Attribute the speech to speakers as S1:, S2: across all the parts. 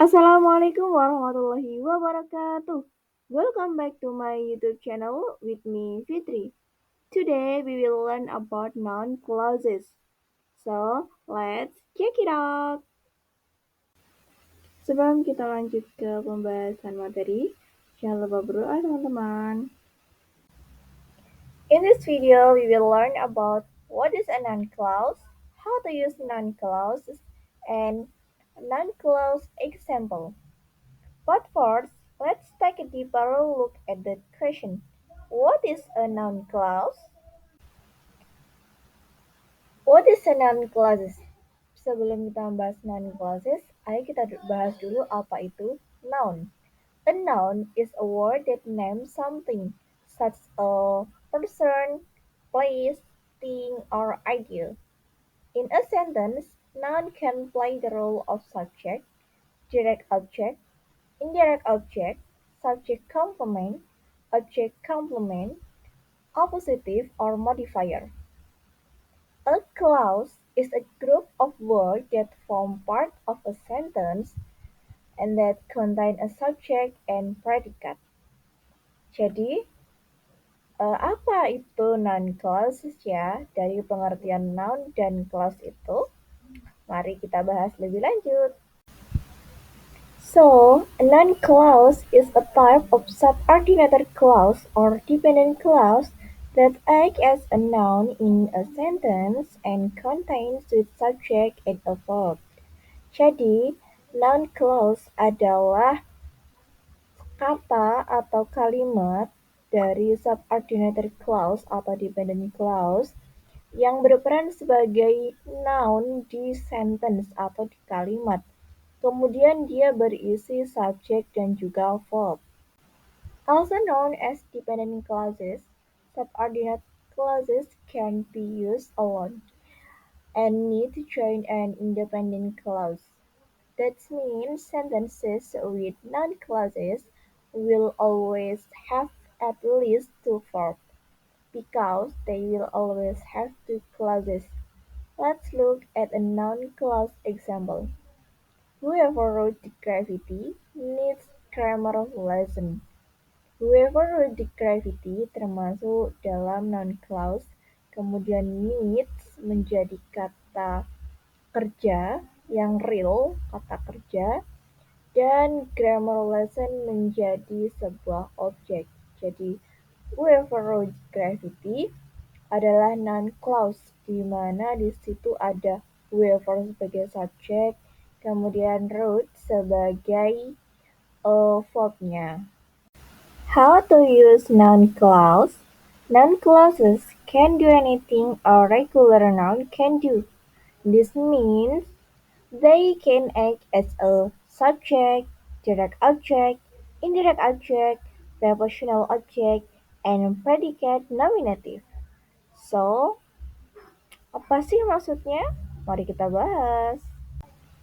S1: Assalamualaikum warahmatullahi wabarakatuh. Welcome back to my YouTube channel with me Fitri. Today we will learn about noun clauses. So, let's check it out. Sebelum kita lanjut ke pembahasan materi, jangan lupa berdoa teman-teman. In this video, we will learn about what is a noun clause, how to use noun clauses, and noun clause example. But first, let's take a deeper look at the question. What is a noun clause? What is a noun clause? Sebelum kita membahas noun clauses, ayo kita bahas dulu apa itu noun. A noun is a word that names something, such as a person, place, thing, or idea. In a sentence, noun can play the role of subject, direct object, indirect object, subject complement, object complement, oppositive or modifier. A clause is a group of words that form part of a sentence and that contain a subject and predicate. Jadi, apa itu noun clauses ya? Dari pengertian noun dan clause itu, mari kita bahas lebih lanjut. So, a noun clause is a type of subordinate clause or dependent clause that acts as a noun in a sentence and contains its subject and a verb. Jadi, noun clause adalah kata atau kalimat dari subordinate clause atau dependent clause yang berperan sebagai noun di sentence atau di kalimat. Kemudian dia berisi subjek dan juga verb. Also known as dependent clauses, subordinate clauses can be used alone and need to join an independent clause. That means sentences with non-clauses will always have at least two verbs because they will always have two clauses. Let's look at a non-clause example. Whoever wrote the gravity needs grammar lesson. Whoever wrote the gravity termasuk dalam noun clause, kemudian needs menjadi kata kerja yang real, kata kerja, dan grammar lesson menjadi sebuah objek. Jadi, whoever wrote gravity adalah noun clause, di mana di situ ada whoever sebagai subjek, kemudian wrote sebagai verbnya. How to use noun clause? Noun clauses can do anything a regular noun can do. This means they can act as a subject, direct object, indirect object, prepositional object, and predicate nominative. So, apa sih maksudnya? Mari kita bahas.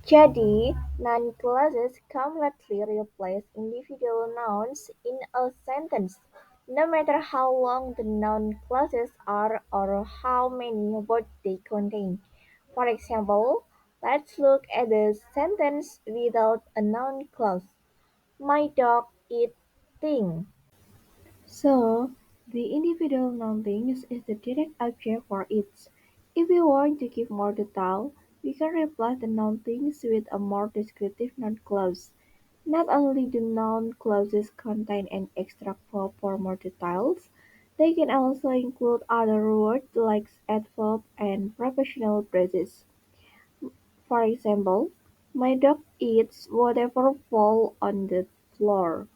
S1: Jadi, noun clauses completely replace individual nouns in a sentence, no matter how long the noun clauses are or how many words they contain. For example, let's look at the sentence without a noun clause. My dog eating. So, the individual noun things is the direct object for each. If we want to give more detail, we can replace the noun things with a more descriptive noun clause. Not only do noun clauses contain an extra verb for more details, they can also include other words like adverb and prepositional phrases. For example, my dog eats whatever falls on the floor.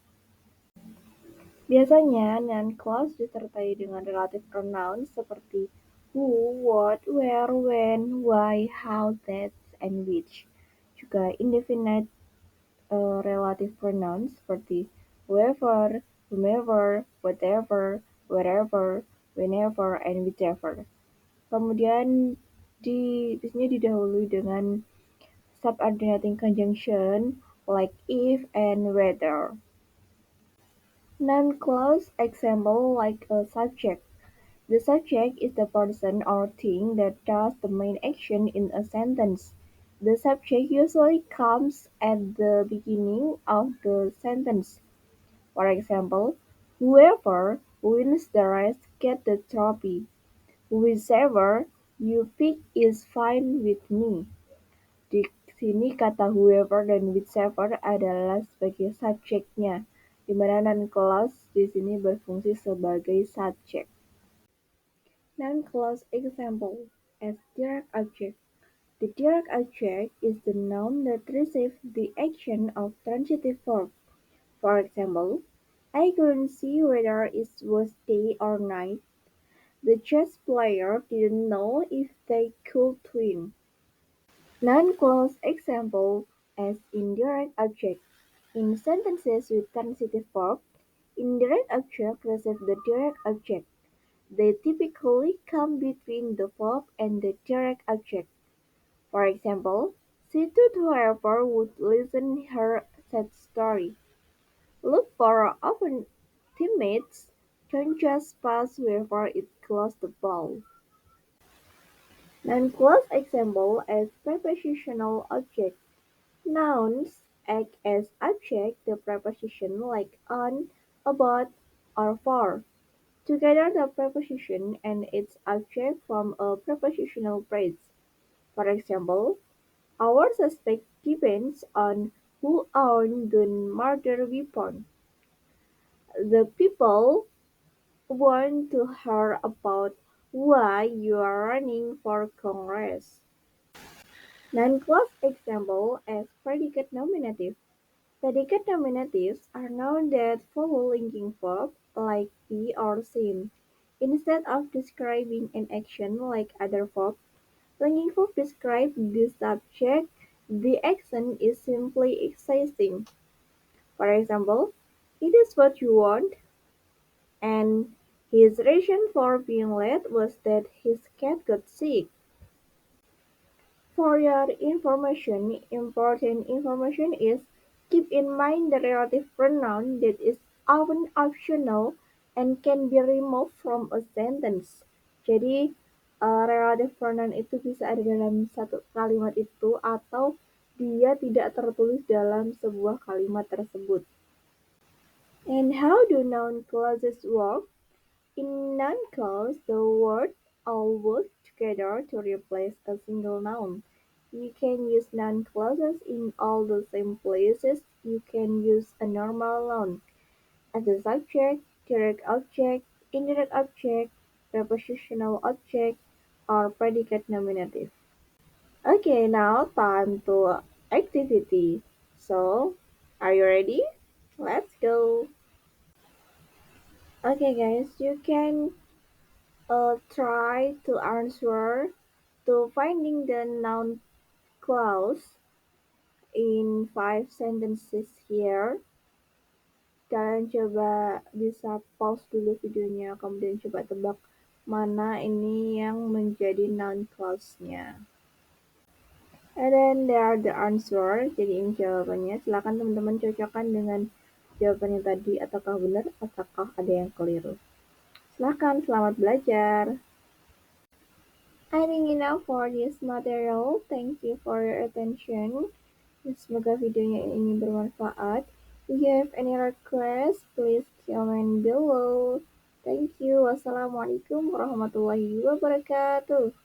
S1: Biasanya, noun clause disertai dengan relative pronouns seperti who, what, where, when, why, how, that, and which. Juga indefinite relative pronouns seperti whoever, whomever, whatever, wherever, whenever, and whichever. Kemudian di sini didahului dengan subordinating conjunction like if and whether. Noun clause example like a subject. The subject is the person or thing that does the main action in a sentence. The subject usually comes at the beginning of the sentence. For example, whoever wins the race gets the trophy. Whichever you pick is fine with me. Di sini kata whoever dan whichever adalah sebagai subjeknya, di mana noun clause di sini berfungsi sebagai subjek. Noun clause example as direct object. The direct object is the noun that receives the action of transitive verb. For example, I couldn't see whether it was day or night. The chess player didn't know if they could win. Non-clause example as indirect object. In sentences with transitive verb, indirect object receive the direct object. They typically come between the verb and the direct object. For example, she told whoever would listen her sad story. Look for open teammates. Don't just pass whoever it close the ball. Non-clause example as prepositional object. Nouns act as object the preposition like on, about, or for. Together the preposition and its object form a prepositional phrase. For example, our suspect depends on who owned the murder weapon. The people want to hear about why you are running for Congress. Non-clause example as predicate nominative. Predicate nominatives are nouns that follow linking verb like be or seem. Instead of describing an action like other verbs, linking verb describes the subject. The action is simply existing. For example, it is what you want, and his reason for being late was that his cat got sick. For your information, important information is keep in mind the relative pronoun that is often optional and can be removed from a sentence. Jadi, relative pronoun itu bisa ada dalam satu kalimat itu atau dia tidak tertulis dalam sebuah kalimat tersebut. And how do noun clauses work? In noun clause, the words all work together to replace a single noun. You can use noun clauses in all the same places you can use a normal noun as a subject, direct object, indirect object, prepositional object, or predicate nominative. Okay, now time to activity. So, are you ready? Let's go. Okay, guys, you can try to answer to finding the noun clause in five sentences here. Kalian coba bisa pause dulu videonya, kemudian coba tebak mana ini yang menjadi noun clause-nya. And then there are the answer. Jadi ini jawabannya. Silakan teman-teman cocokkan dengan jawabannya tadi ataukah benar ataukah ada yang keliru. Silakan, selamat belajar. I think enough for this material. Thank you for your attention. Semoga videonya ini bermanfaat. If you have any request, please comment below. Thank you. Wassalamualaikum warahmatullahi wabarakatuh.